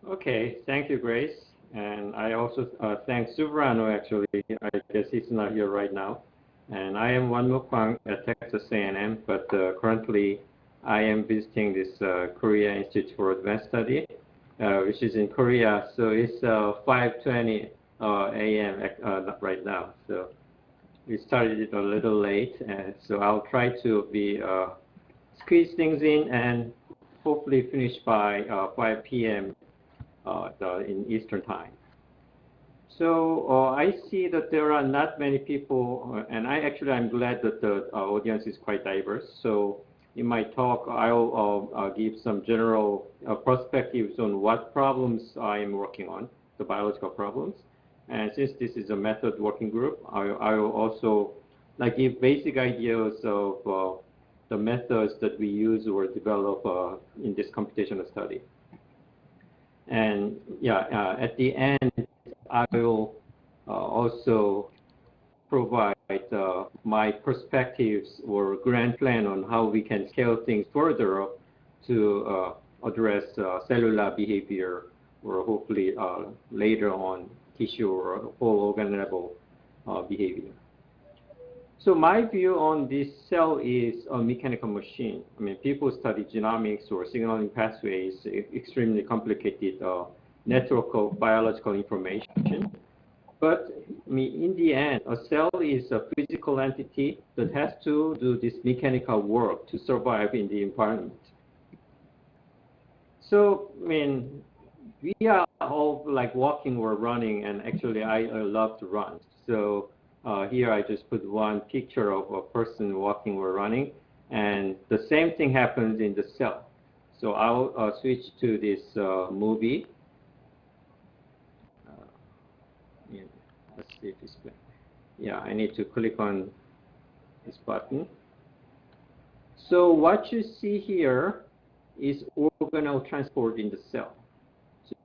Okay, thank you, Grace. And I also thank Subrano, actually. I guess he's not here right now. And I am Wonmuk Hwang at Texas A&M, but currently I am visiting this Korea Institute for Advanced Study, which is in Korea. So it's 5:20 a.m. Right now. So we started it a little late, and so I'll try to be squeeze things in and hopefully finish by 5 p.m. In Eastern time. So I see that there are not many people, and I'm glad that the audience is quite diverse. So in my talk, I'll give some general perspectives on what problems I am working on, the biological problems. And since this is a method working group, I will also give basic ideas of the methods that we use or develop in this computational study. And yeah, at the end, I will also provide my perspectives or grand plan on how we can scale things further up to address cellular behavior, or hopefully later on tissue or whole organ level behavior. So my view on this cell is a mechanical machine. I mean, people study genomics or signaling pathways, extremely complicated network of biological information. But I mean, in the end, a cell is a physical entity that has to do this mechanical work to survive in the environment. So, I mean, we are all like walking or running, and actually I love to run. So here I just put one picture of a person walking or running, and the same thing happens in the cell. So I'll switch to this movie. Yeah, let's see if it's playing. Yeah, I need to click on this button. So what you see here is organelle transport in the cell.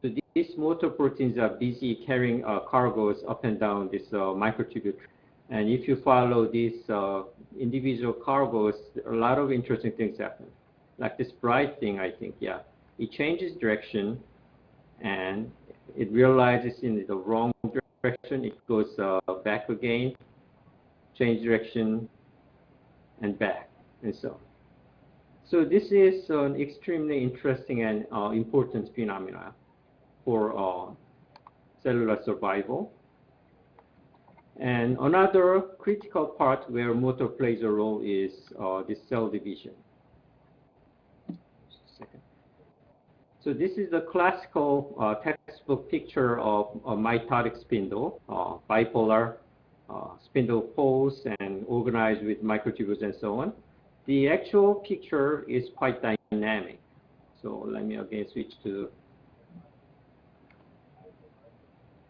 So these motor proteins are busy carrying cargoes up and down this microtubule. And if you follow these individual cargoes, a lot of interesting things happen. Like this bright thing, I think, yeah. It changes direction, and it realizes in the wrong direction. It goes back again, change direction, and back, and so on. So this is an extremely interesting and important phenomena for cellular survival. And another critical part where motor plays a role is this cell division. Just a second. So this is the classical textbook picture of a mitotic spindle, bipolar spindle poles and organized with microtubules and so on. The actual picture is quite dynamic. So let me again switch to.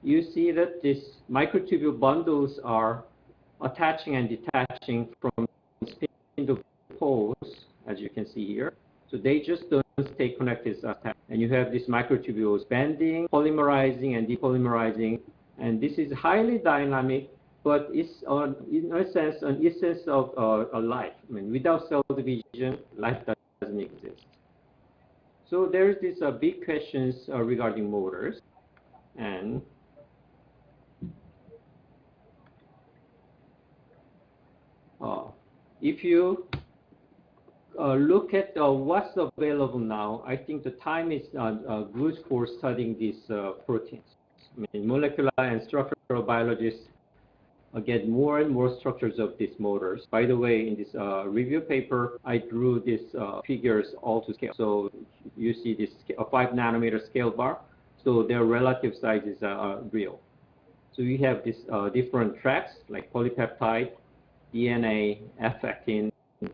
You see that these microtubule bundles are attaching and detaching from spindle poles, as you can see here. So they just don't stay connected as attached. And you have these microtubules bending, polymerizing, and depolymerizing. And this is highly dynamic, but it's in a sense an essence of a life. I mean, without cell division, life doesn't exist. So there's this big questions regarding motors. And if you look at what's available now, I think the time is good for studying these proteins. I mean, molecular and structural biologists get more and more structures of these motors. By the way, in this review paper, I drew these figures all to scale. So you see this 5 nanometer scale bar. So their relative sizes are real. So you have these different tracks like polypeptide, DNA, F-actin,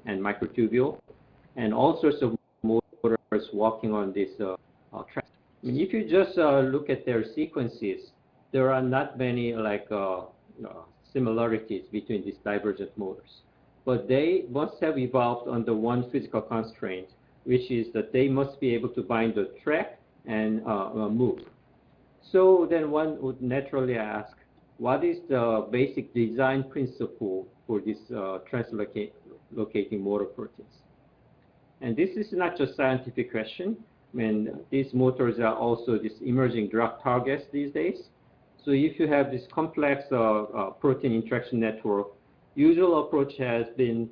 and microtubule, and all sorts of motors walking on these tracks. I mean, if you just look at their sequences, there are not many similarities between these divergent motors. But they must have evolved under one physical constraint, which is that they must be able to bind the track and move. So then one would naturally ask, what is the basic design principle for these translocating motor proteins? And this is not just a scientific question. And these motors are also these emerging drug targets these days. So if you have this complex protein interaction network, usual approach has been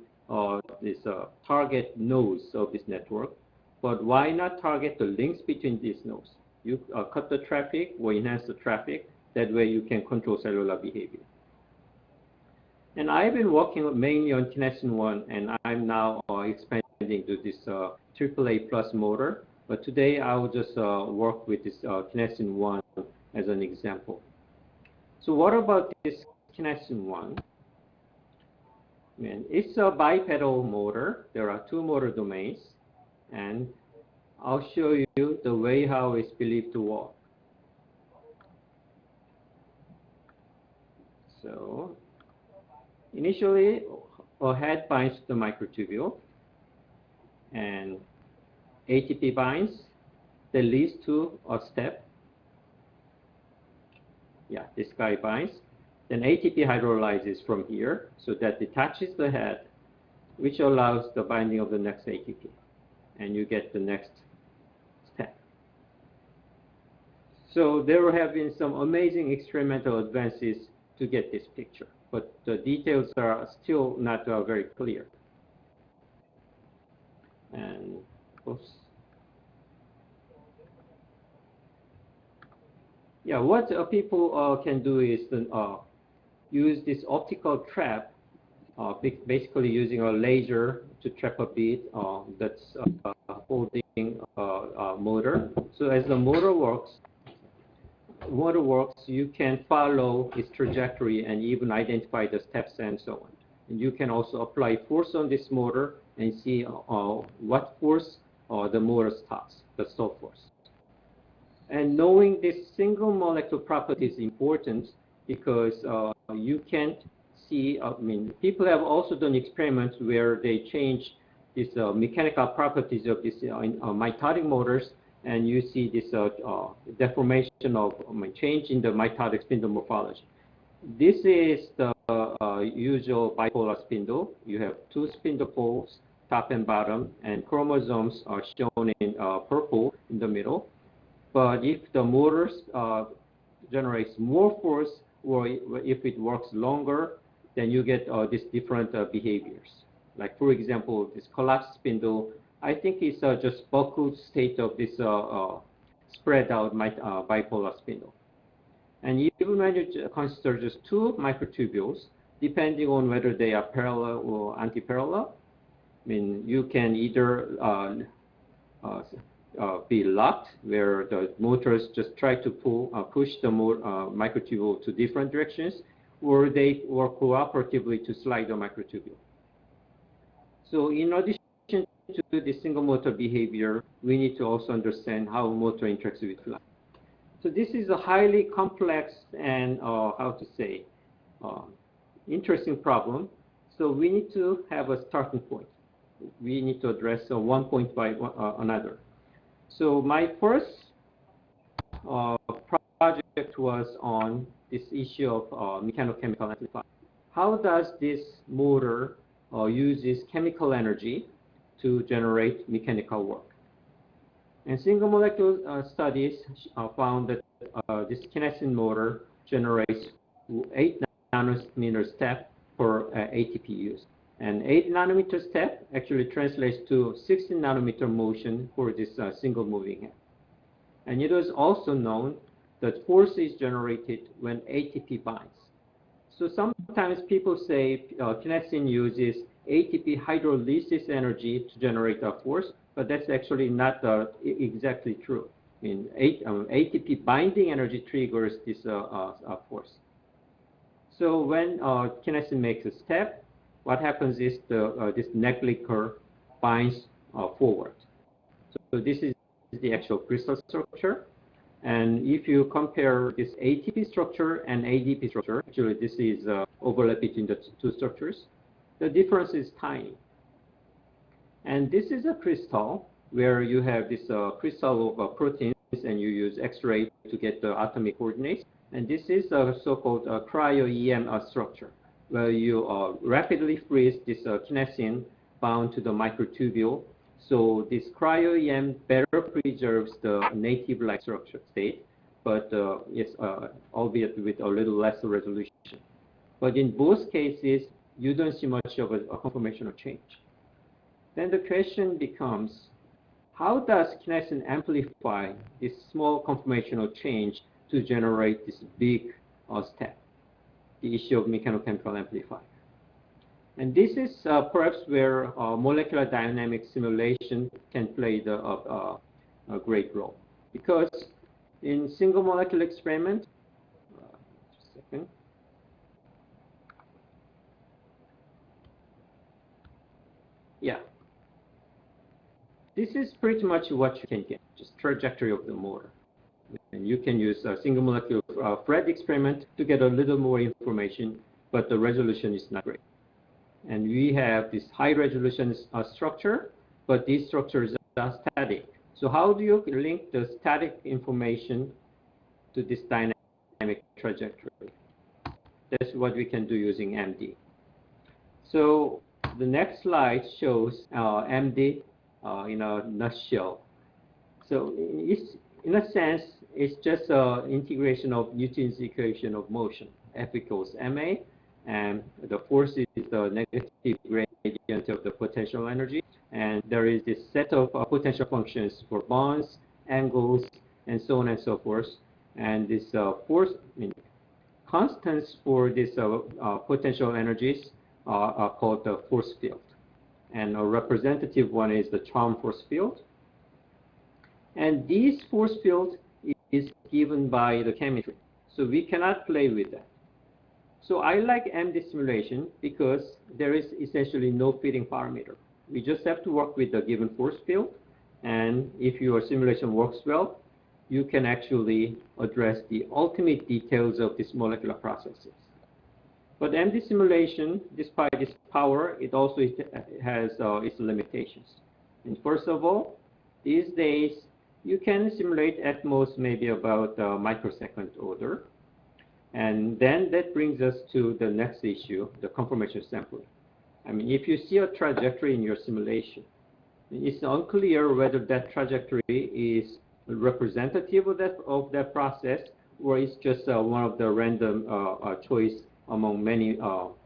this target nodes of this network. But why not target the links between these nodes? You cut the traffic or enhance the traffic. That way you can control cellular behavior. And I've been working mainly on kinesin-1, and I'm now expanding to this AAA plus motor. But today I will just work with this kinesin-1 as an example. So what about this kinesin-1? It's a bipedal motor. There are two motor domains, and I'll show you the way how it's believed to work. So initially, a head binds to the microtubule, and ATP binds. That leads to a step. Yeah, this guy binds. Then ATP hydrolyzes from here, so that detaches the head, which allows the binding of the next ATP. And you get the next step. So there have been some amazing experimental advances to get this picture, but the details are still not very clear. And oops. Yeah, what people can do is use this optical trap, basically using a laser to trap a bead that's holding a motor. So as the motor works, you can follow its trajectory and even identify the steps and so on. And you can also apply force on this motor and see what force the motor stops, the stall force. And knowing this single molecule property is important because you can't see, people have also done experiments where they change these mechanical properties of these mitotic motors, and you see this deformation of change in the mitotic spindle morphology. This is the usual bipolar spindle. You have two spindle poles, top and bottom, and chromosomes are shown in purple in the middle. But if the motor generates more force, or if it works longer, then you get these different behaviors. Like, for example, this collapsed spindle, I think it's just buckled state of this spread out bipolar spindle. And even when you consider just two microtubules, depending on whether they are parallel or anti-parallel, you can either be locked, where the motors just try to push the microtubule to different directions, or they work cooperatively to slide the microtubule. So in addition to the single motor behavior, we need to also understand how motor interacts with fluid. So this is a highly complex and, interesting problem. So we need to have a starting point. We need to address one point by another. So my first project was on this issue of mechanochemical amplifier. How does this motor uses chemical energy to generate mechanical work? And single molecule studies found that this kinesin motor generates 8 nanometer step per ATP use. And 8 nanometer step actually translates to 16 nanometer motion for this single moving head. And it was also known that force is generated when ATP binds. So sometimes people say kinesin uses ATP hydrolysis energy to generate a force, but that's actually not exactly true. ATP binding energy triggers this force. So when kinesin makes a step, what happens is this neck linker binds forward. So this is the actual crystal structure. And if you compare this ATP structure and ADP structure, actually this is overlap between the two structures, the difference is tiny. And this is a crystal where you have this crystal of proteins, and you use X-ray to get the atomic coordinates. And this is a so-called cryo-EM structure, where you rapidly freeze this kinesin bound to the microtubule So this cryo-EM better preserves the native-like structure state, but yes, albeit with a little less resolution. But in both cases, you don't see much of a conformational change. Then the question becomes, how does kinesin amplify this small conformational change to generate this big step, the issue of mechanochemical amplifier? And this is perhaps where molecular dynamic simulation can play a great role. Because in single molecule experiment, just a second. Yeah. This is pretty much what you can get, just trajectory of the motor. And you can use a single molecule Fred experiment to get a little more information, but the resolution is not great. And we have this high resolution structure, but these structures are static. So how do you link the static information to this dynamic trajectory? That's what we can do using MD. So the next slide shows MD in a nutshell. So in a sense, it's just an integration of Newton's equation of motion. F equals ma, and the force is the negative gradient of the potential energy. And there is this set of potential functions for bonds, angles, and so on and so forth. And this force, constants for these potential energies are called the force field. And a representative one is the charm force field. And this force field is given by the chemistry. So we cannot play with that. So I like MD simulation because there is essentially no fitting parameter. We just have to work with the given force field. And if your simulation works well, you can actually address the ultimate details of these molecular processes. But MD simulation, despite its power, it also has its limitations. And first of all, these days, you can simulate at most maybe about microsecond order. And then that brings us to the next issue, the conformational sampling. I mean, if you see a trajectory in your simulation, it's unclear whether that trajectory is representative of that process, or it's just one of the random choice among many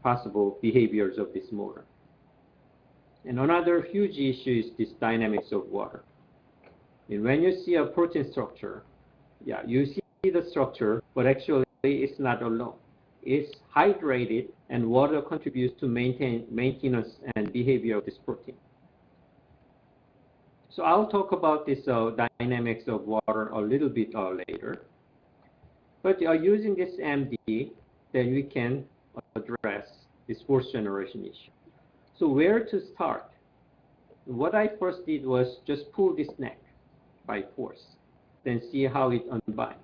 possible behaviors of this motor. And another huge issue is this dynamics of water. And when you see a protein structure, yeah, you see the structure, but actually it's not alone. It's hydrated, and water contributes to maintenance and behavior of this protein. So I'll talk about this dynamics of water a little bit later. But using this MD, then we can address this force generation issue. So where to start? What I first did was just pull this neck by force, then see how it unbinds.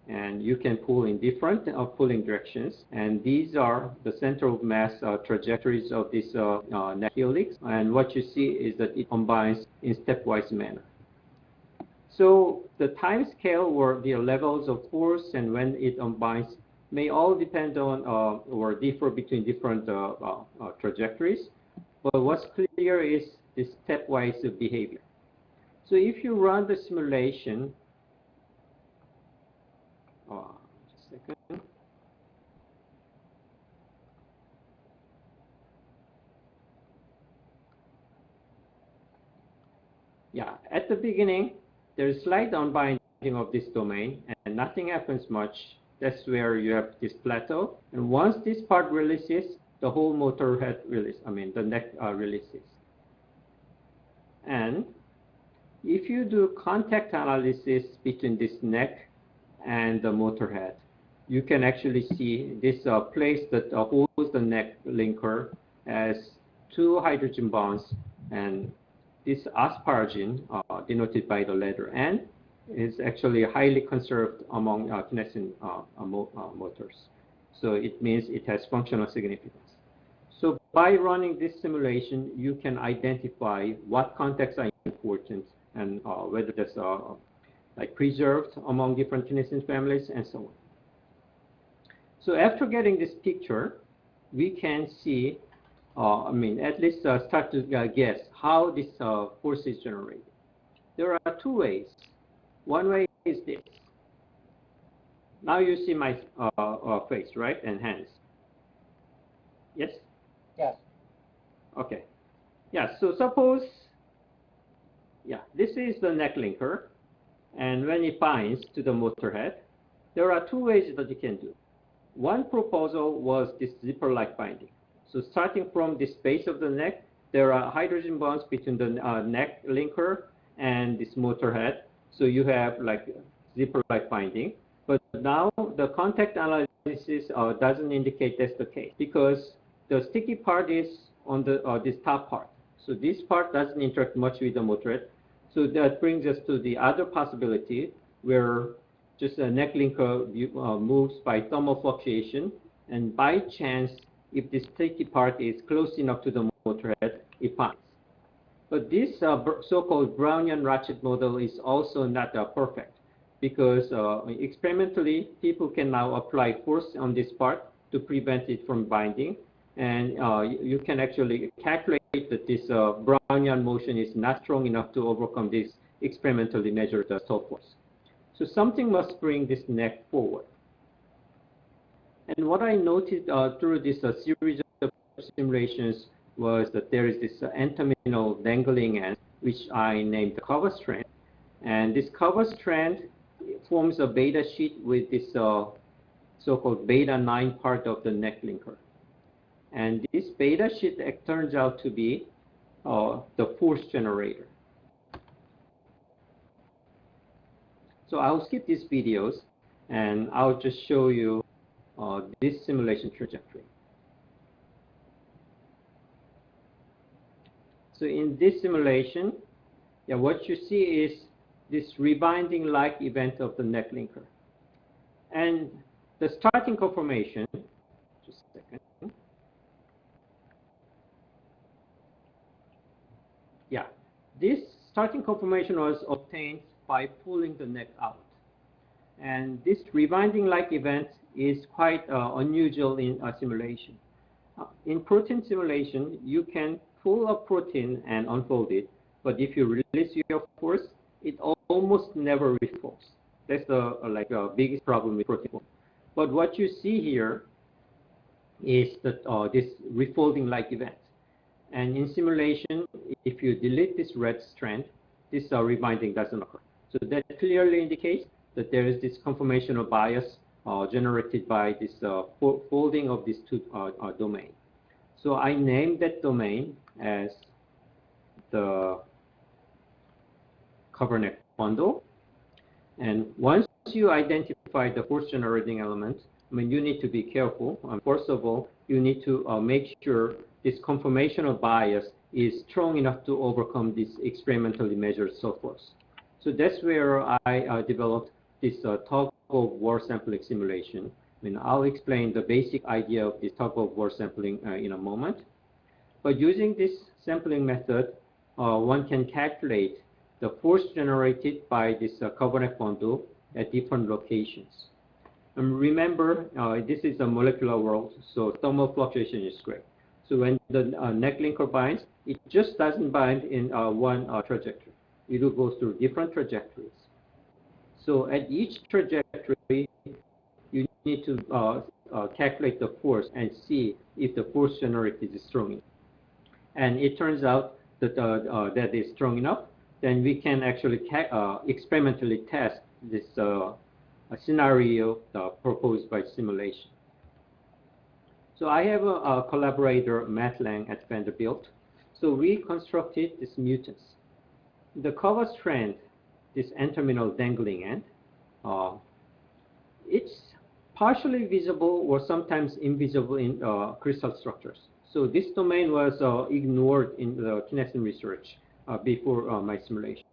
And you can pull in different pulling directions. And these are the center of mass trajectories of this neck helix. And what you see is that it unbinds in stepwise manner. So the time scale or the levels of force and when it unbinds may all depend on or differ between different trajectories. But what's clear is this stepwise behavior. So if you run the simulation, just a second. Yeah, at the beginning, there's slight unbinding of this domain, and nothing happens much. That's where you have this plateau. And once this part releases, the whole motor head releases, the neck releases. And if you do contact analysis between this neck and the motor head, you can actually see this place that holds the neck linker as two hydrogen bonds, and this asparagine, denoted by the letter N, is actually highly conserved among kinesin motors. So it means it has functional significance. So by running this simulation, you can identify what contacts are important and whether that's like preserved among different kinesin families and so on. So after getting this picture, we can see I mean, at least start to guess how this force is generated. There are two ways. One way is this. Now you see my face, right, and hands. Yes? Yes. Okay. Yeah, so suppose, yeah, this is the neck linker, and when it binds to the motor head, there are two ways that you can do. One proposal was this zipper-like binding. So starting from this base of the neck, there are hydrogen bonds between the neck linker and this motor head. So you have like zipper-like binding. But now the contact analysis doesn't indicate that's the case because the sticky part is on the this top part. So this part doesn't interact much with the motor head. So that brings us to the other possibility where just a neck linker moves by thermal fluctuation, and by chance, if the sticky part is close enough to the motor head, it binds. But this so-called Brownian-Ratchet model is also not perfect because experimentally, people can now apply force on this part to prevent it from binding, and you can actually calculate that this Brownian motion is not strong enough to overcome this experimentally measured stall force. So something must bring this neck forward. And what I noted through this series of simulations was that there is this end-terminal dangling end, which I named the cover strand. And this cover strand forms a beta sheet with this so-called beta 9 part of the neck linker. And this beta sheet turns out to be the force generator. So I'll skip these videos, and I'll just show you this simulation trajectory. So in this simulation, yeah, what you see is this rebinding-like event of the neck linker. And the starting conformation, just a second. Yeah, this starting conformation was obtained by pulling the neck out. And this rebinding-like event is quite unusual in simulation. In protein simulation, you can pull a protein and unfold it, but if you release your force, it almost never refolds. That's the biggest problem with protein. But what you see here is that this refolding-like event. And in simulation, if you delete this red strand, this rebinding doesn't occur. So that clearly indicates that there is this conformational bias generated by this folding of these two domains. So I named that domain as the cover neck bundle. And once you identify the force generating element, I mean, you need to be careful. First of all, you need to make sure this conformational bias is strong enough to overcome this experimentally measured source force. So that's where I developed this tug-of-war sampling simulation. I mean, I'll explain the basic idea of this tug-of-war sampling in a moment. But using this sampling method, one can calculate the force generated by this cover neck bundle at different locations. And remember, this is a molecular world, so thermal fluctuation is great. So when the neck linker binds, it just doesn't bind in one trajectory. It will go through different trajectories. So at each trajectory, you need to calculate the force and see if the force generated is strong enough. And it turns out that that is strong enough. Then we can actually experimentally test this scenario proposed by simulation. So I have a collaborator, Matt Lang at Vanderbilt. So we constructed this mutants. The cover strand, this end-terminal dangling end, it's partially visible or sometimes invisible in crystal structures. So this domain was ignored in the kinesin research before my simulation.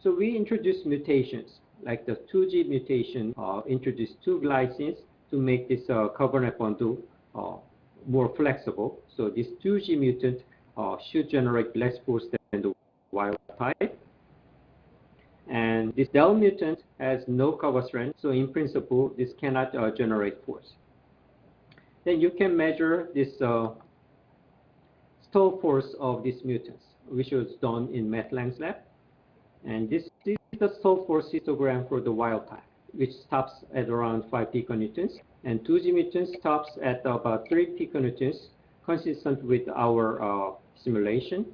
So we introduced mutations, like the 2G mutation introduced two glycines to make this cover neck bundle more flexible. So this 2G mutant should generate less force than the wild type. And this del mutant has no cover strand, so in principle, this cannot generate force. Then you can measure this stall force of these mutants, which was done in Matt Lang's lab. And this is the stall force histogram for the wild type, which stops at around 5 piconewtons, and 2G mutant stops at about 3 piconewtons, consistent with our simulation.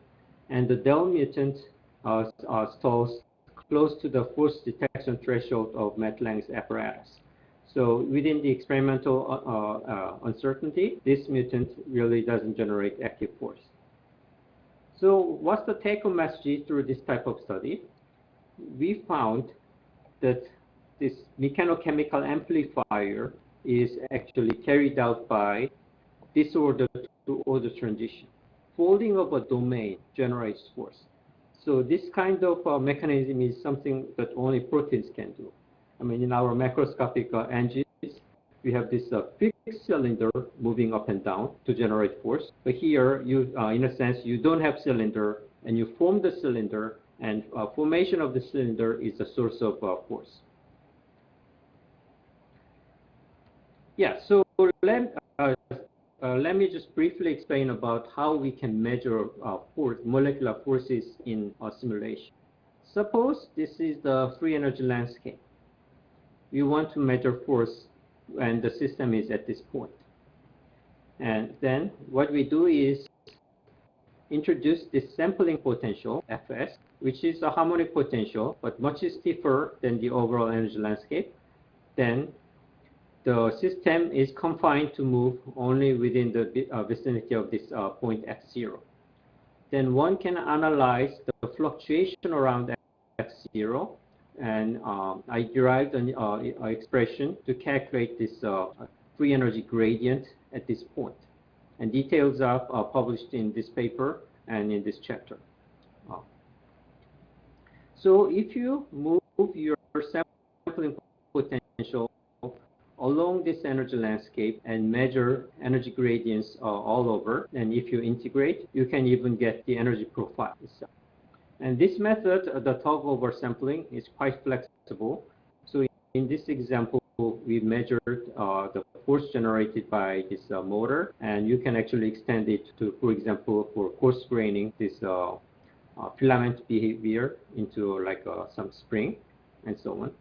And the Del mutant stalls close to the force detection threshold of Matt Lang's apparatus. So within the experimental uncertainty, this mutant really doesn't generate active force. So what's the take-home message through this type of study? We found that this mechanochemical amplifier is actually carried out by disorder to order transition. Folding of a domain generates force. So this kind of mechanism is something that only proteins can do. I mean, in our macroscopic engines, we have this fixed cylinder moving up and down to generate force. But here, you, in a sense, you don't have cylinder, and you form the cylinder, and formation of the cylinder is the source of force. Yeah, so let me just briefly explain about how we can measure force, molecular forces in a simulation. Suppose this is the free energy landscape. We want to measure force when the system is at this point. And then what we do is introduce this sampling potential, Fs, which is a harmonic potential, but much stiffer than the overall energy landscape. Then the system is confined to move only within the vicinity of this point X0. Then one can analyze the fluctuation around X0, and I derived an expression to calculate this free energy gradient at this point. And details are published in this paper and in this chapter. So if you move your sampling potential along this energy landscape and measure energy gradients all over, and if you integrate, you can even get the energy profile itself. And this method, the tug-over sampling, is quite flexible. So in this example, we measured the force generated by this motor, and you can actually extend it to, for example, for coarse graining this filament behavior into like some spring and so on.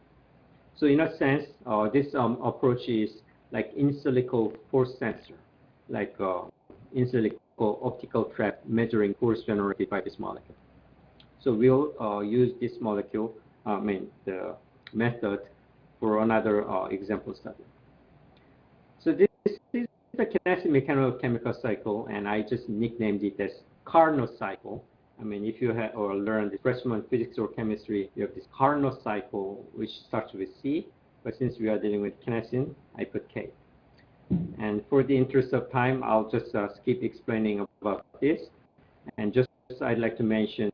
So in a sense, this approach is like in silico force sensor, like in silico optical trap measuring force generated by this molecule. So we'll use this molecule, the method, for another example study. So this is the kinesin mechanochemical cycle, and I just nicknamed it as Carnot cycle. I mean, if you have or learned the freshman physics or chemistry, you have this Carnot cycle, which starts with C, but since we are dealing with kinesin, I put K. And for the interest of time, I'll just skip explaining about this. And just I'd like to mention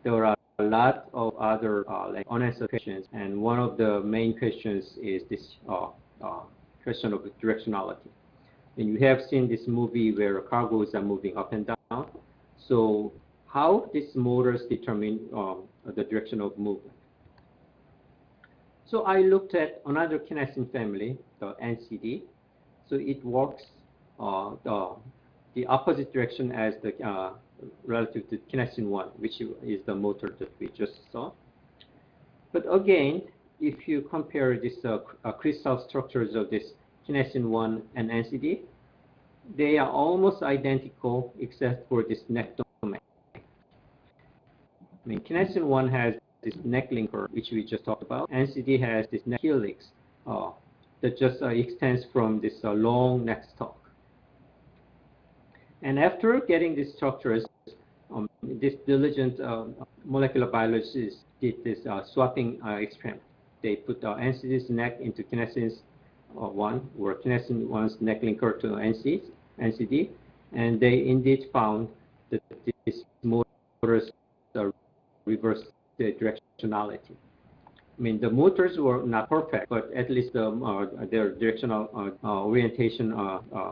there are a lot of other like unanswered questions, and one of the main questions is this question of directionality. And you have seen this movie where cargoes are moving up and down. So how these motors determine the direction of movement? So I looked at another kinesin family, the NCD. So it works the opposite direction as the relative to kinesin 1, which is the motor that we just saw. But again, if you compare this crystal structures of this kinesin 1 and NCD, they are almost identical except for this neck domain. I mean, kinesin 1 has this neck linker, which we just talked about. NCD has this neck helix that just extends from this long neck stalk. And after getting these structures, this diligent molecular biologists did this swapping experiment. They put NCD's neck into kinesin 1, or kinesin 1's neck linker to NCD, and they indeed found that these motors reverse the directionality. I mean, the motors were not perfect, but at least their directional orientation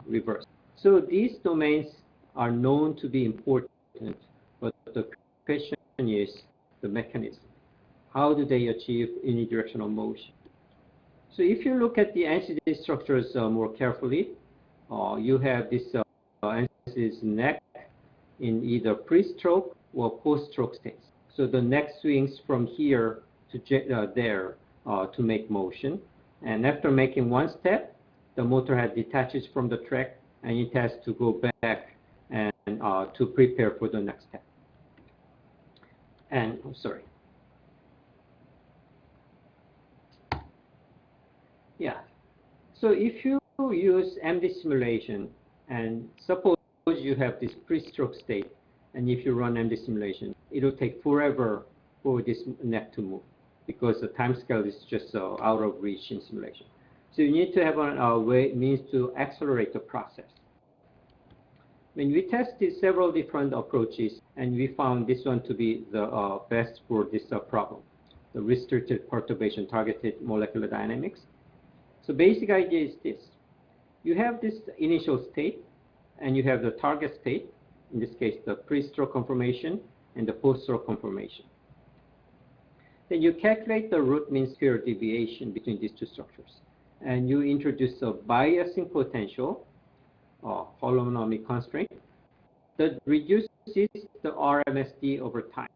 reversed. So these domains are known to be important, but the question is the mechanism. How do they achieve unidirectional motion? So if you look at the NCD structures more carefully, you have this NCD's neck, in either pre-stroke or post-stroke states. So the neck swings from here to there to make motion. And after making one step, the motor head detaches from the track and it has to go back and to prepare for the next step. And, sorry. Yeah. So if you use MD simulation, and suppose you have this pre-stroke state, and if you run MD simulation, it will take forever for this neck to move because the time scale is just out of reach in simulation. So you need to have a means to accelerate the process. When we tested several different approaches, and we found this one to be the best for this problem, the restricted perturbation targeted molecular dynamics. So basic idea is this. You have this initial state, and you have the target state, in this case the pre-stroke conformation and the post-stroke conformation. Then you calculate the root mean square deviation between these two structures. And you introduce a biasing potential, holonomic constraint, that reduces the RMSD over time.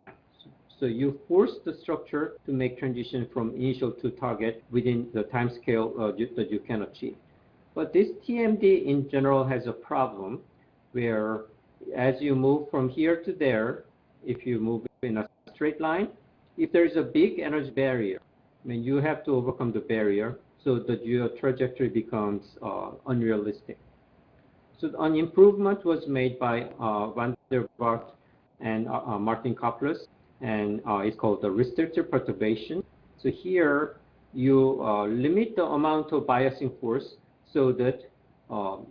So you force the structure to make transition from initial to target within the time scale that you can achieve. But this TMD in general has a problem where as you move from here to there, if you move in a straight line, if there's a big energy barrier, I mean, you have to overcome the barrier so that your trajectory becomes unrealistic. So an improvement was made by Van der Vaart and Martin Koples, and it's called the restricted perturbation. So here you limit the amount of biasing force so that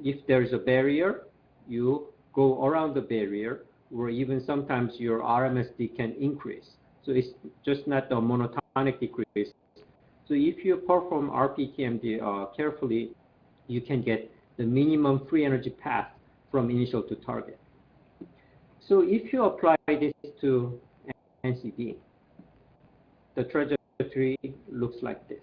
if there's a barrier, you go around the barrier, or even sometimes your RMSD can increase. So it's just not a monotonic decrease. So if you perform RPTMD carefully, you can get the minimum free energy path from initial to target. So if you apply this to NCD, the trajectory looks like this.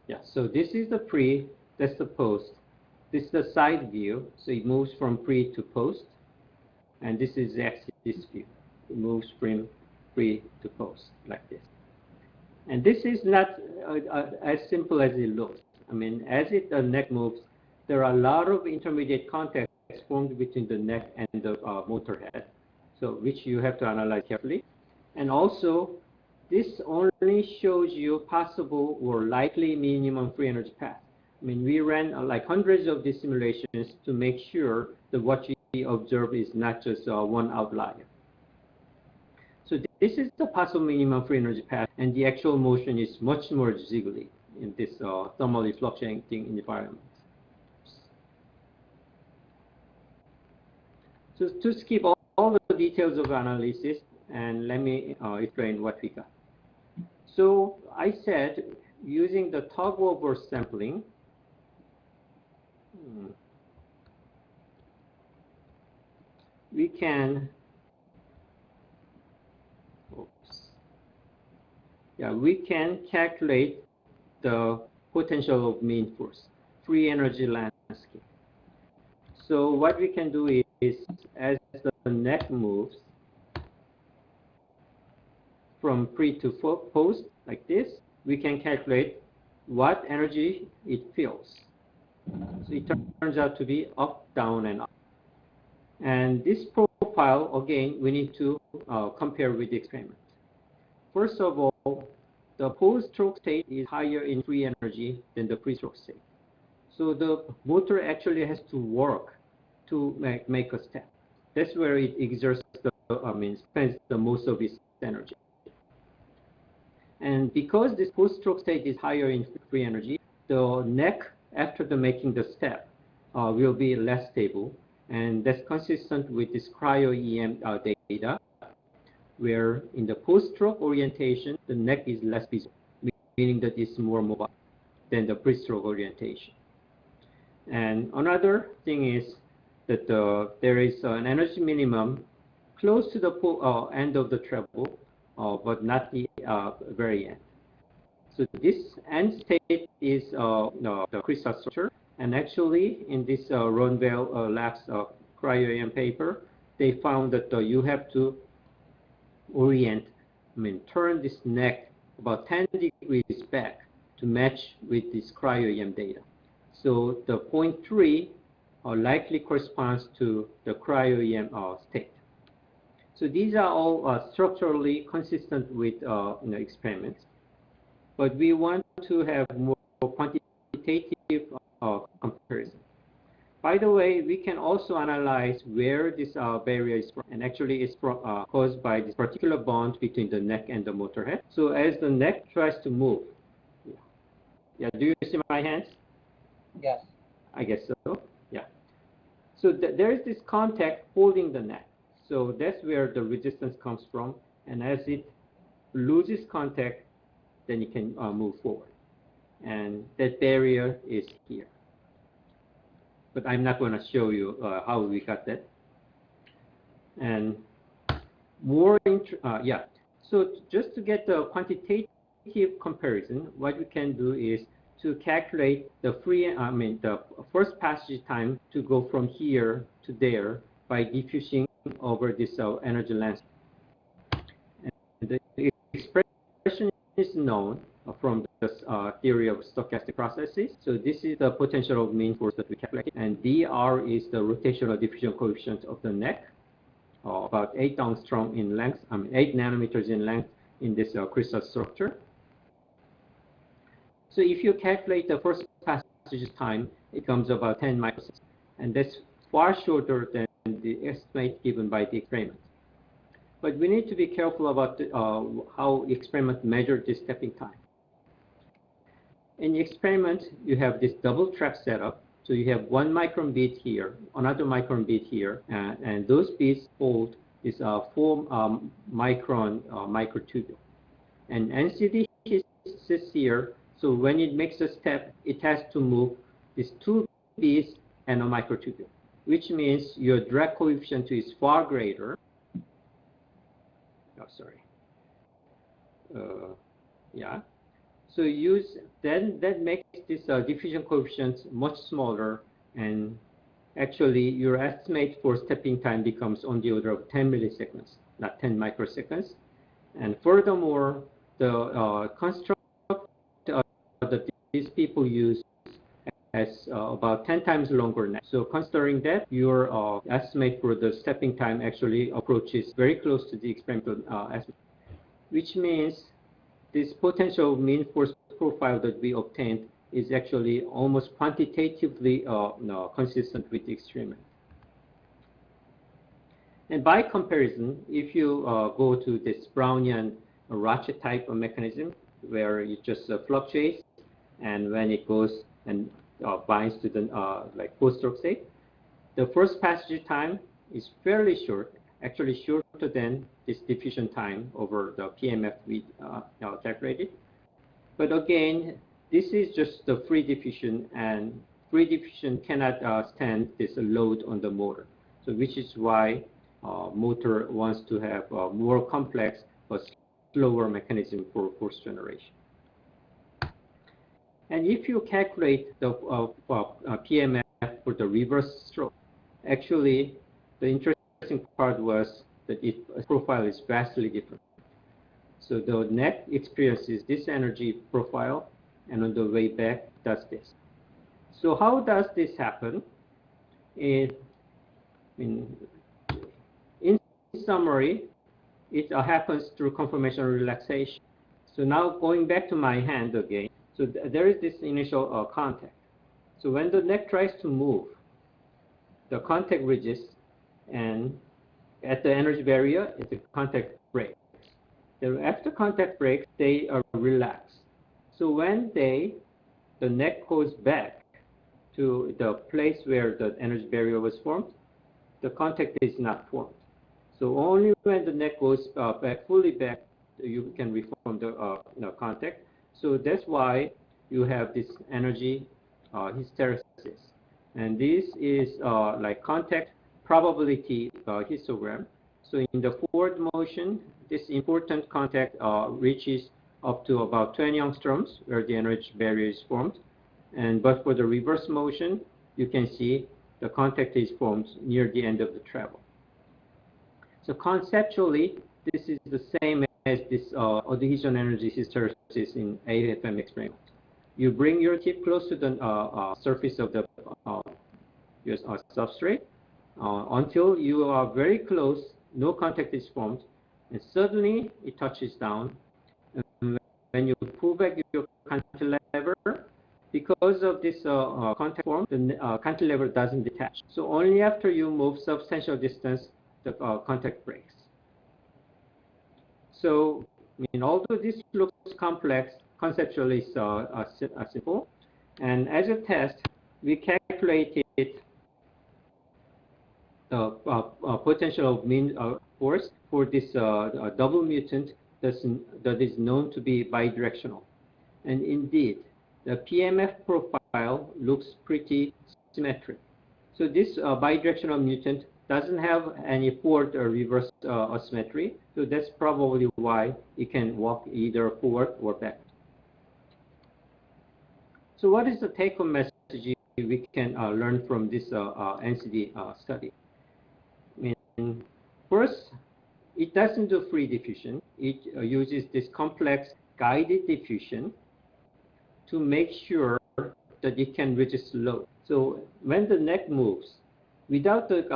Yeah, so this is the pre, that's the post. This is the side view, so it moves from pre to post. And this is the axis view. It moves from pre to post, like this. And this is not as simple as it looks. I mean, as the neck moves, there are a lot of intermediate contacts formed between the neck and the motor head, so which you have to analyze carefully. And also, this only shows you possible or likely minimum free energy path. I mean, we ran like hundreds of these simulations to make sure that what we observe is not just one outlier. So this is the possible minimum free energy path, and the actual motion is much more jiggly in this thermally fluctuating environment. So to skip all the details of analysis, and let me explain what we got. So I said, using the tug-over sampling, we can, we can calculate the potential of mean force, free energy landscape. So what we can do is, as the neck moves from pre to post, like this, we can calculate what energy it feels. So it turns out to be up, down, and up. And this profile, again, we need to compare with the experiment. First of all, the post-stroke state is higher in free energy than the pre-stroke state. So the motor actually has to work to make a step. That's where it exerts spends the most of its energy. And because this post-stroke state is higher in free energy, the neck, after making the step, will be less stable. And that's consistent with this cryo-EM data, where in the post-stroke orientation, the neck is less visible, meaning that it's more mobile than the pre-stroke orientation. And another thing is that there is an energy minimum close to the end of the treble, but not the very end. So this end state is the crystal structure, And actually, in this Ronvel-Lax cryo-EM paper, they found that you have to orient, turn this neck about 10 degrees back to match with this cryo-EM data. So the 0.3 likely corresponds to the cryo-EM state. So these are all structurally consistent with experiments, but we want to have more quantitative comparison. By the way, we can also analyze where this barrier is from, and actually it's caused by this particular bond between the neck and the motor head. So as the neck tries to move, yeah, do you see my hands? Yes. I guess so, yeah. So there is this contact holding the neck. So that's where the resistance comes from, and as it loses contact, then it can move forward. And that barrier is here. But I'm not going to show you how we got that. And more, yeah. So just to get the quantitative comparison, what we can do is to calculate the the first passage time to go from here to there by diffusing over this energy landscape. And the expression is known from the theory of stochastic processes. So this is the potential mean force that we calculate, and dr is the rotational diffusion coefficient of the neck, about 8 angstrom in length, 8 nanometers in length in this crystal structure. So if you calculate the first passage time, it comes about 10 microseconds, and that's far shorter than the estimate given by the experiment. But we need to be careful about how the experiment measured this stepping time. In the experiment, you have this double trap setup. So you have 1 micron bead here, another micron bead here, and those beads hold this 4 micron microtubule. And NCD sits here, so when it makes a step, it has to move these 2 beads and a microtubule, which means your drag coefficient is far greater. Oh, sorry. Yeah. So that makes this diffusion coefficient much smaller, and actually your estimate for stepping time becomes on the order of 10 milliseconds, not 10 microseconds. And furthermore, the construct that these people use has about 10 times longer neck. So considering that, your estimate for the stepping time actually approaches very close to the experimental estimate, which means this potential mean force profile that we obtained is actually almost quantitatively consistent with the experiment. And by comparison, if you go to this Brownian ratchet type of mechanism, where it just fluctuates, and when it goes and binds to the post-stroke state, the first passage time is fairly short, actually shorter than this diffusion time over the PMF we calculated. But again, this is just the free diffusion, and free diffusion cannot stand this load on the motor. So which is why motor wants to have a more complex but slower mechanism for force generation. And if you calculate the PMF for the reverse stroke, actually the interesting part was that its profile is vastly different. So the neck experiences this energy profile, and on the way back does this. So how does this happen? In summary, it happens through conformational relaxation. So now going back to my hand again, so there is this initial contact. So when the neck tries to move, the contact resists, and at the energy barrier, the contact breaks. Then after contact breaks, they relax. So when the neck goes back to the place where the energy barrier was formed, the contact is not formed. So only when the neck goes fully back, you can reform the contact. So that's why you have this energy hysteresis. And this is like contact probability histogram. So in the forward motion, this important contact reaches up to about 20 angstroms where the energy barrier is formed. But for the reverse motion, you can see the contact is formed near the end of the travel. So conceptually, this is the same as this adhesion energy hysteresis in AFM experiment. You bring your tip close to the surface of the substrate until you are very close, no contact is formed, and suddenly it touches down. And when you pull back your cantilever, because of this contact form, the cantilever doesn't detach. So only after you move substantial distance, the contact breaks. So, although this looks complex, conceptually it's simple. And as a test, we calculated the potential mean force for this double mutant that is known to be bidirectional. And indeed, the PMF profile looks pretty symmetric. So this bidirectional mutant doesn't have any forward or reverse asymmetry. So that's probably why it can walk either forward or back. So what is the take-home message we can learn from this NCD study? First, it doesn't do free diffusion. It uses this complex guided diffusion to make sure that it can resist load. So when the neck moves, without the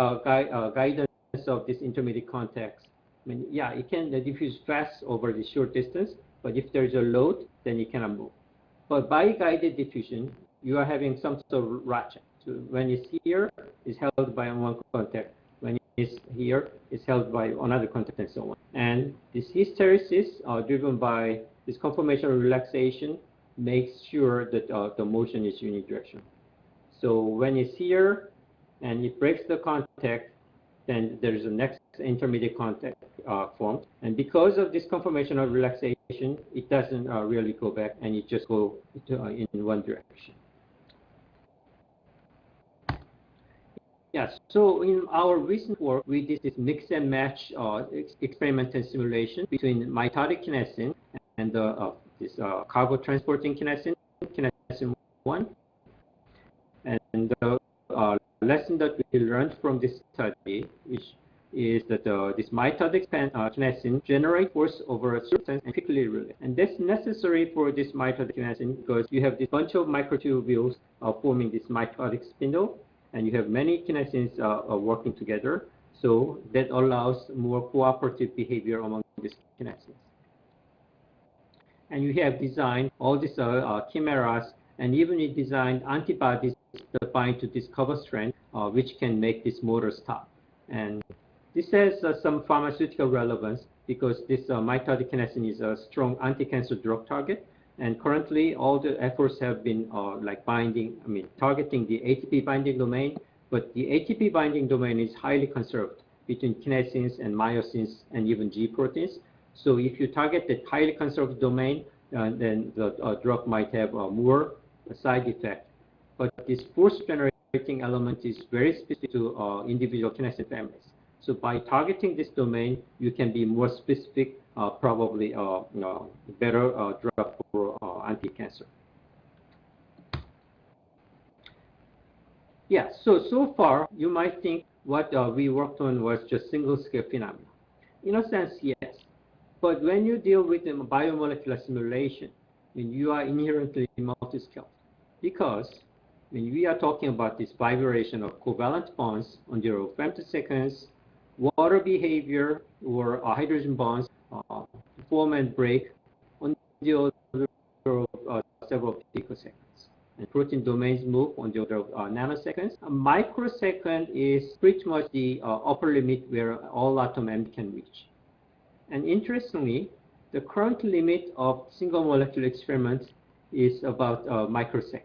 guidance of this intermediate contacts, it can diffuse fast over the short distance, but if there's a load, then it cannot move. But by guided diffusion, you are having some sort of ratchet. So when it's here, it's held by one contact. When it's here, it's held by another contact, and so on. And this hysteresis, driven by this conformational relaxation, makes sure that the motion is unidirectional. So when it's here and it breaks the contact, then there is a next intermediate contact formed. And because of this conformational relaxation, it doesn't really go back, and it just goes in one direction. Yes, so in our recent work, we did this mix and match experiment and simulation between mitotic kinesin and this cargo transporting kinesin, kinesin 1. And the lesson that we learned from this study, which is that this mitotic kinesin generates force over a surface and quickly release. And that's necessary for this mitotic kinesin because you have this bunch of microtubules forming this mitotic spindle, and you have many kinesins working together. So that allows more cooperative behavior among these kinesins. And you have designed all these chimeras, and even you designed antibodies that bind to this cover strand, which can make this motor stop. And this has some pharmaceutical relevance because this mitotic kinesin is a strong anti-cancer drug target. And currently, all the efforts have been targeting the ATP binding domain, but the ATP binding domain is highly conserved between kinesins and myosins and even G proteins. So if you target the highly conserved domain, then the drug might have more side effect. But this force generating element is very specific to individual kinesin families. So by targeting this domain, you can be more specific, probably better drug for anti-cancer. Yeah, so far you might think what we worked on was just single-scale phenomena. In a sense, yes. But when you deal with biomolecular simulation, you are inherently multiscale. Because we are talking about this vibration of covalent bonds on the order of femtoseconds, water behavior or hydrogen bonds form and break on the order of several picoseconds. And protein domains move on the order of nanoseconds. A microsecond is pretty much the upper limit where all atom M can reach. And interestingly, the current limit of single molecule experiments is about microseconds.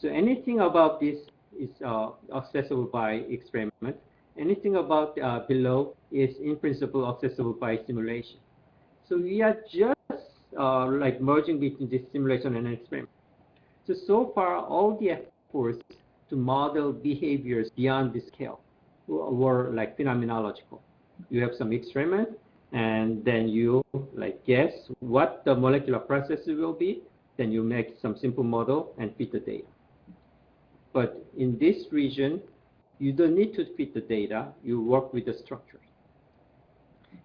So anything above this is accessible by experiment. Anything about below is in principle accessible by simulation. So we are just like merging between this simulation and experiment. So far, all the efforts to model behaviors beyond this scale were like phenomenological. You have some experiment, and then you like guess what the molecular processes will be, then you make some simple model and fit the data. But in this region, you don't need to fit the data. You work with the structures.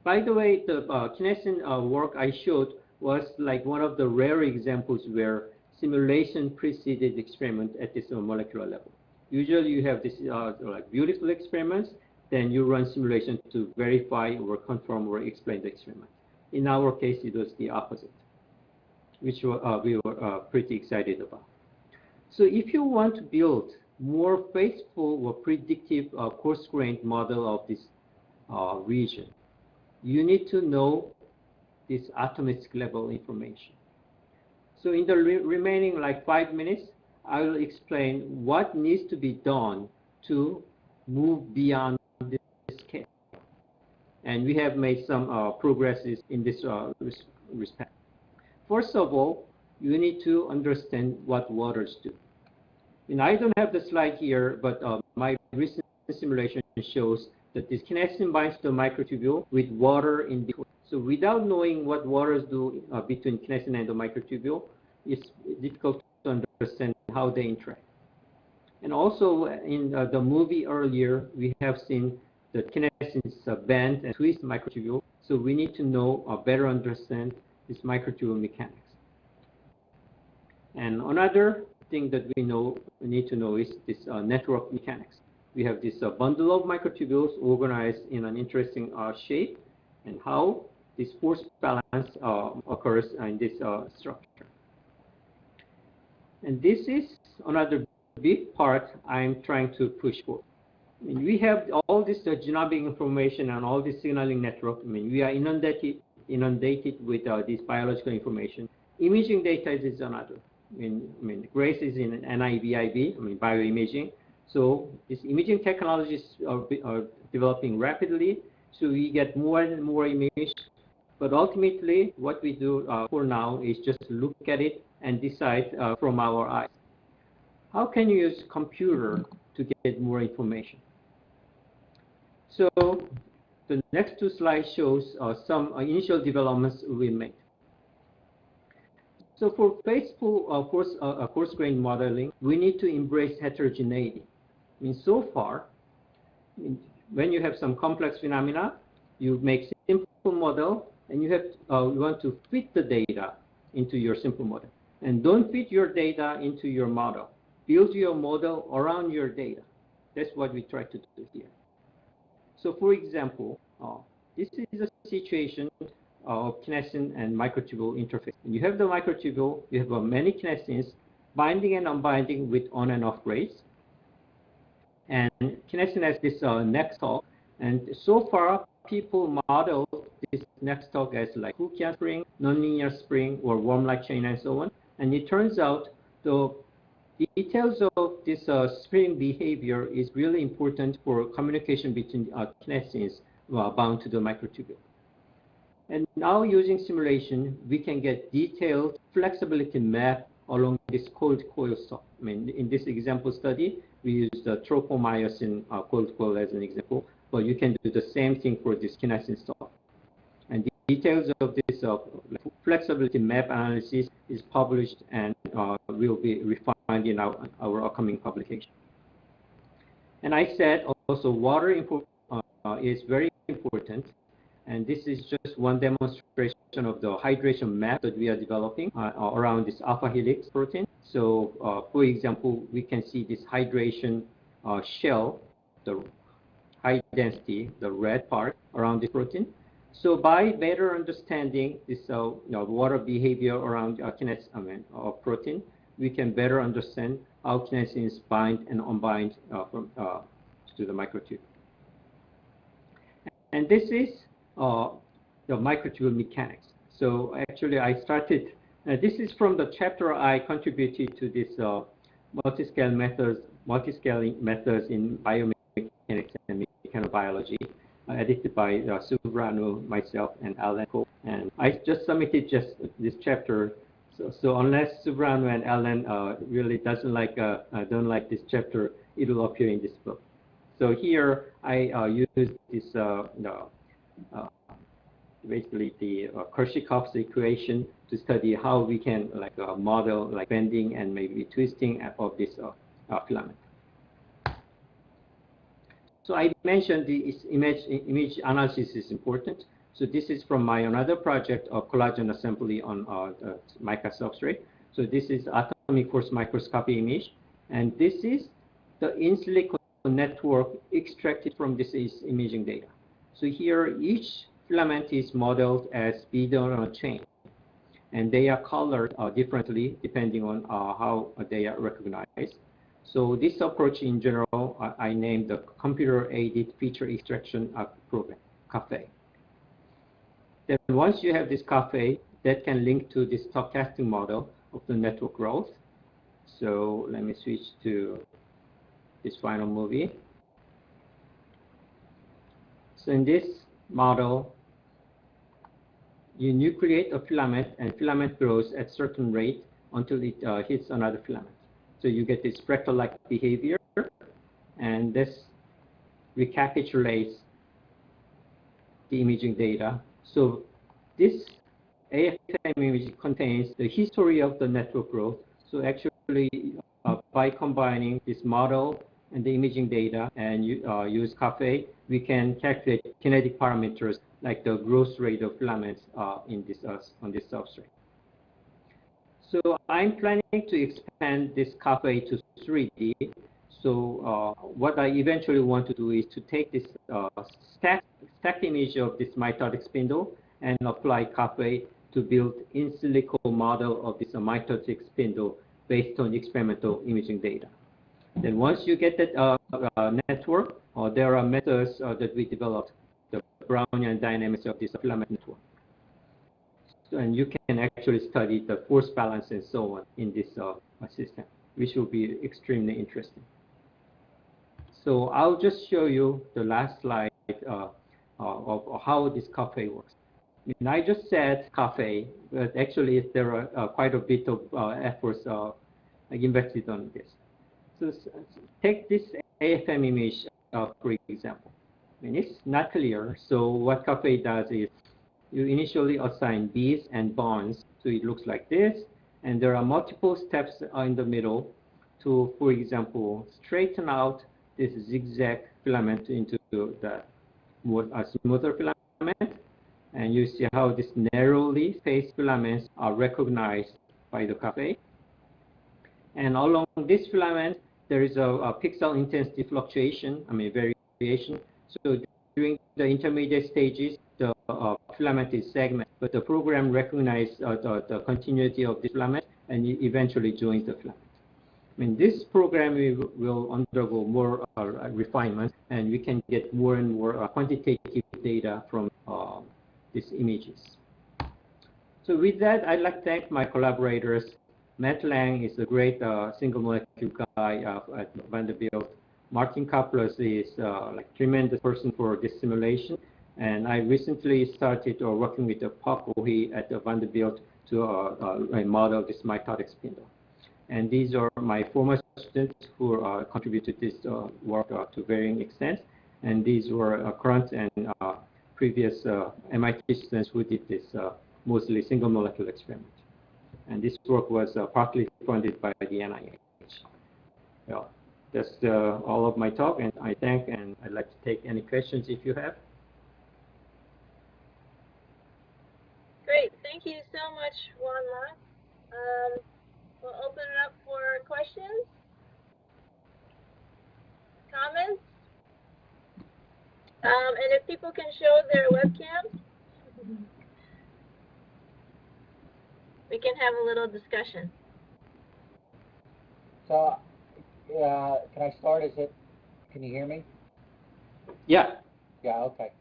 By the way, the kinesin work I showed was like one of the rare examples where simulation preceded experiment at this molecular level. Usually you have this like beautiful experiments, then you run simulation to verify or confirm or explain the experiment. In our case, it was the opposite, which we were pretty excited about. So if you want to build more faithful or predictive coarse-grained model of this region, you need to know this atomic level information. So in the remaining like 5 minutes, I will explain what needs to be done to move beyond this scale. And we have made some progresses in this respect. First of all, you need to understand what waters do. And I don't have the slide here, but my recent simulation shows that this kinesin binds to the microtubule with water in between. So without knowing what waters do between kinesin and the microtubule, it's difficult to understand how they interact. And also in the movie earlier, we have seen that kinesins bend and twist microtubule. So we need to know better understand this microtubule mechanics. And another thing that we need to know is this network mechanics. We have this bundle of microtubules organized in an interesting shape, and how this force balance occurs in this structure. And this is another big part I'm trying to push for. I mean, we have all this genomic information and all this signaling network. I mean, we are inundated with this biological information. Imaging data is another. I mean, Grace is in NIBIB, bioimaging. So these imaging technologies are developing rapidly, so we get more and more image. But ultimately, what we do for now is just look at it and decide from our eyes. How can you use computer to get more information? So the next two slides shows some initial developments we made. So for faithful coarse-grained modeling, we need to embrace heterogeneity. I mean, so far, when you have some complex phenomena, you make simple model, and you want to fit the data into your simple model. And don't fit your data into your model. Build your model around your data. That's what we try to do here. So for example, this is a situation of kinesin and microtubule interface. And you have the microtubule, you have many kinesins binding and unbinding with on and off rates. And kinesin has this neck stalk. And so far, people model this neck stalk as like Hookean spring, nonlinear spring, or worm-like chain, and so on. And it turns out the details of this spring behavior is really important for communication between kinesins bound to the microtubule. And now using simulation, we can get detailed flexibility map along this coiled coil stalk. I mean, in this example study, we used the tropomyosin coiled coil as an example, but you can do the same thing for this kinesin stalk. And the details of this flexibility map analysis is published and will be refined in our upcoming publication. And I said also water is very important. And this is just one demonstration of the hydration map that we are developing around this alpha helix protein. So, for example, we can see this hydration shell, the high density, the red part around this protein. So, by better understanding this water behavior around protein, we can better understand how kinesins bind and unbind to the microtubule. And this is the microtubule mechanics. So actually I started, this is from the chapter I contributed to this multiscale methods in biomechanics and mechanobiology, edited by Subranu, myself, and Alan Cole. And I just submitted this chapter. So unless Subranu and Alan really don't like this chapter, it will appear in this book. So here I use this basically the Korsakov's equation to study how we can model like bending and maybe twisting of this filament. So I mentioned the image analysis is important. So this is from my another project of collagen assembly on mica substrate. So this is atomic force microscopy image, and this is the in silico network extracted from this imaging data. So here each filament is modeled as bead on a chain, and they are colored differently depending on how they are recognized. So this approach in general, I named the computer-aided feature extraction program, CAFE. Then once you have this CAFE, that can link to this stochastic model of the network growth. So let me switch to this final movie. So in this model, you nucleate a filament, and filament grows at certain rate until it hits another filament. So you get this fractal-like behavior, and this recapitulates the imaging data. So this AFM image contains the history of the network growth. So actually, by combining this model and the imaging data and use CAFE, we can calculate kinetic parameters like the growth rate of filaments in this on this substrate. So I'm planning to expand this CAFE to 3D. So what I eventually want to do is to take this stacked image of this mitotic spindle and apply CAFE to build in silico model of this mitotic spindle based on experimental imaging data. Then once you get that network, there are methods that we developed, the Brownian dynamics of this filament network. So, and you can actually study the force balance and so on in this system, which will be extremely interesting. So I'll just show you the last slide of how this CAFE works. And I just said CAFE, but actually there are quite a bit of efforts invested on this. So take this AFM image, for example. And it's not clear, so what CAFE does is you initially assign beads and bonds, so it looks like this, and there are multiple steps in the middle to, for example, straighten out this zigzag filament into the smoother filament, and you see how this narrowly spaced filaments are recognized by the CAFE. And along this filament, there is a pixel intensity fluctuation, variation. So during the intermediate stages, the filament is segmented, but the program recognizes the continuity of the filament and eventually joins the filament. This program will undergo more refinement, and we can get more and more quantitative data from these images. So with that, I'd like to thank my collaborators. Matt Lang is a great single molecule guy at Vanderbilt. Martin Kaplas is a tremendous person for this simulation. And I recently started working with Pak Ohi at Vanderbilt to model this mitotic spindle. And these are my former students who contributed this work to varying extents. And these were current and previous MIT students who did this mostly single molecule experiment. And this work was partly funded by the NIH. Well, that's all of my talk, and I thank, and I'd like to take any questions if you have. Great, thank you so much, Wonmuk. We'll open it up for questions, comments, and if people can show their webcams, we can have a little discussion. So, can I start? Can you hear me? Yeah. Yeah, okay.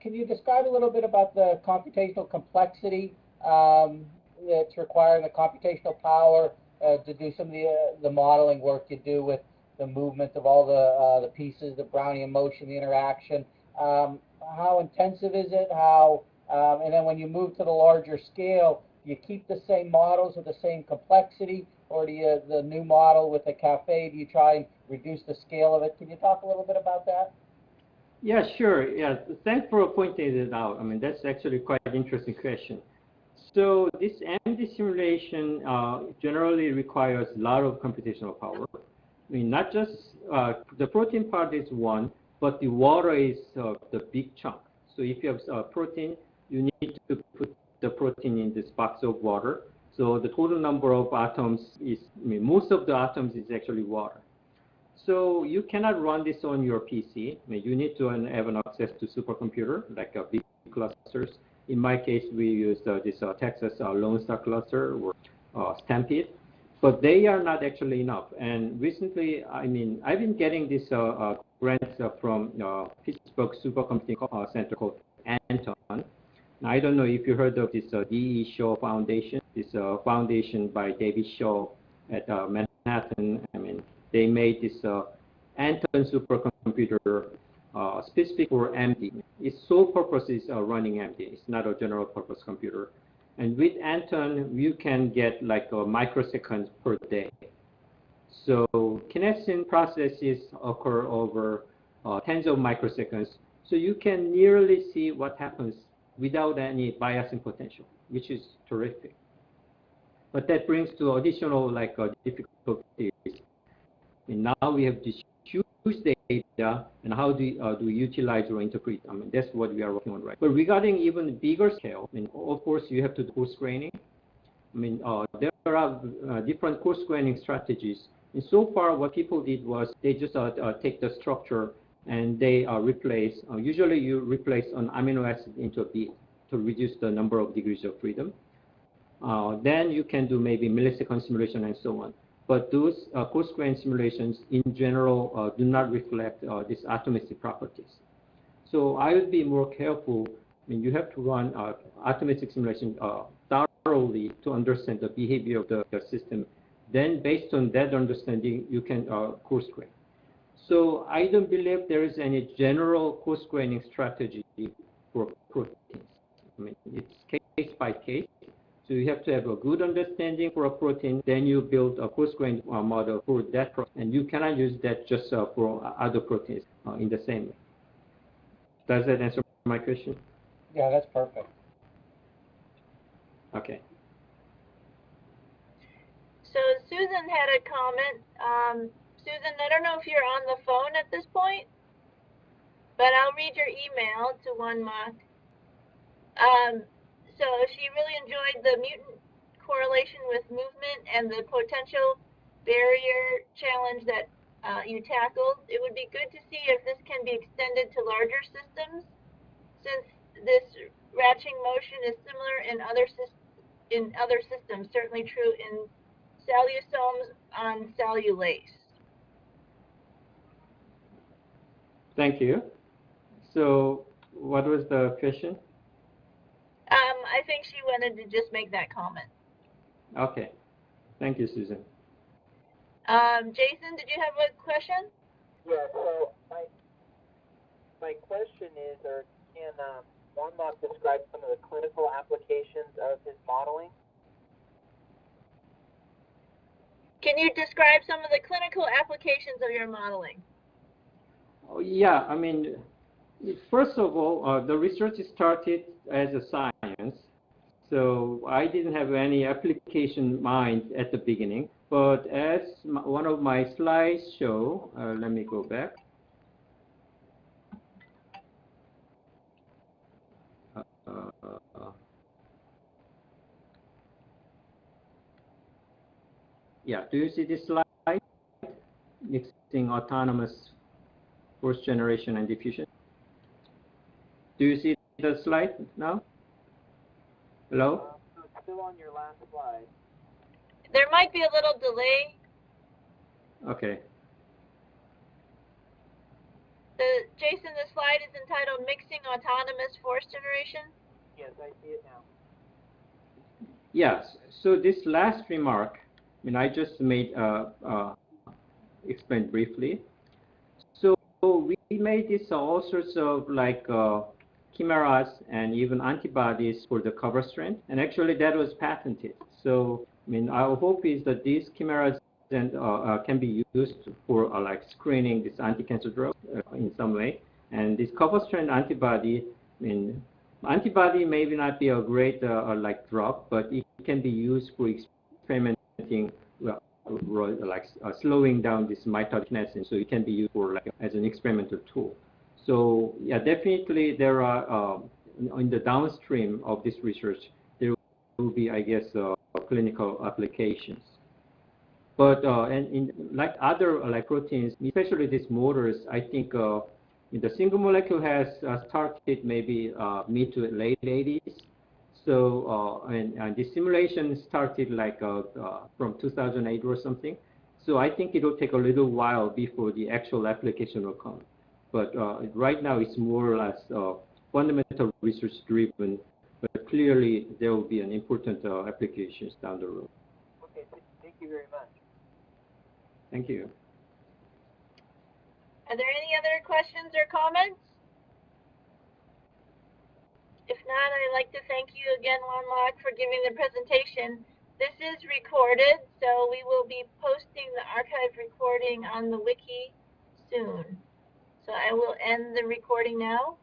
Can you describe a little bit about the computational complexity that's required, the computational power to do some of the modeling work you do with the movement of all the pieces, the Brownian motion, the interaction? How intensive is it? And then when you move to the larger scale, do you keep the same models with the same complexity, or do you, the new model with the CAFE, do you try and reduce the scale of it? Can you talk a little bit about that? Yeah, sure. Yeah, thanks for pointing it out. I mean, that's actually quite an interesting question. So this MD simulation generally requires a lot of computational power. I mean, not just the protein part is one, but the water is the big chunk. So if you have protein, you need to put the protein in this box of water. So the total number of atoms is, I mean, most of the atoms is actually water. So you cannot run this on your PC. I mean, you need to have an access to supercomputer, like big clusters. In my case, we use this Texas Lone Star cluster or Stampede, but they are not actually enough. And recently, I mean, I've been getting this grants from Pittsburgh Supercomputing Center called Anton. Now, I don't know if you heard of this D.E. Shaw Foundation, this foundation by David Shaw at Manhattan. I mean, they made this Anton supercomputer specific for MD. Its sole purpose is running MD. It's not a general purpose computer. And with Anton, you can get like microseconds per day. So kinesin processes occur over tens of microseconds. So you can nearly see what happens without any biasing potential, which is terrific. But that brings to additional like difficulties. And now we have this huge data, and how do we utilize or interpret? I mean, that's what we are working on, right? But regarding even bigger scale, I mean, of course, you have to do coarse graining. I mean, there are different coarse graining strategies. And so far, what people did was they just take the structure and they replace. Usually, you replace an amino acid into a bead to reduce the number of degrees of freedom. Then you can do maybe millisecond simulation and so on. But those coarse grain simulations in general do not reflect these atomistic properties. So I would be more careful. I mean, you have to run atomistic simulation thoroughly to understand the behavior of the system. Then based on that understanding, you can coarse grain. So I don't believe there is any general coarse graining strategy for proteins. I mean, it's case by case. So you have to have a good understanding for a protein, then you build a coarse-grained model for that protein. And you cannot use that just for other proteins in the same way. Does that answer my question? Yeah, that's perfect. Okay. So Susan had a comment. Susan, I don't know if you're on the phone at this point, but I'll read your email to Wonmuk. So she really enjoyed the mutant correlation with movement and the potential barrier challenge that you tackled. It would be good to see if this can be extended to larger systems, since this ratcheting motion is similar in other systems, certainly true in cellulosomes on cellulase. Thank you. So what was the question? I think she wanted to just make that comment. Okay. Thank you, Susan. Jason, did you have a question? Yeah, so my question is, or can Wonmuk describe some of the clinical applications of his modeling? Can you describe some of the clinical applications of your modeling? Oh, yeah, I mean, first of all, the research started as a science, so I didn't have any application in mind at the beginning. But as one of my slides show, let me go back. Yeah, do you see this slide? Mixing autonomous first generation and diffusion. Do you see the slide now? Hello? So it's still on your last slide. There might be a little delay. Okay. Jason, the slide is entitled Mixing Autonomous Force Generation. Yes, I see it now. Yes, so this last remark, I mean, I just made, explained briefly. So we made this all sorts of like chimeras and even antibodies for the cover strand, and actually that was patented. So I mean, our hope is that these chimeras can be used for like screening this anti-cancer drug in some way. And this couple strand antibody, I mean, antibody may not be a great like drug, but it can be used for experimenting, well, like slowing down this mitotic kinesin. So it can be used for like as an experimental tool. So yeah, definitely there are in the downstream of this research, there will be, I guess, clinical applications. But and in like other like proteins, especially these motors, I think the single molecule has started maybe mid to late 80s. So and the simulation started like from 2008 or something. So I think it will take a little while before the actual application will come. But right now it's more or less fundamental research driven. But clearly there will be an important applications down the road. Okay, thank you very much. Thank you. Are there any other questions or comments? If not, I'd like to thank you again, Wonmuk, for giving the presentation. This is recorded, so we will be posting the archive recording on the wiki soon. So I will end the recording now.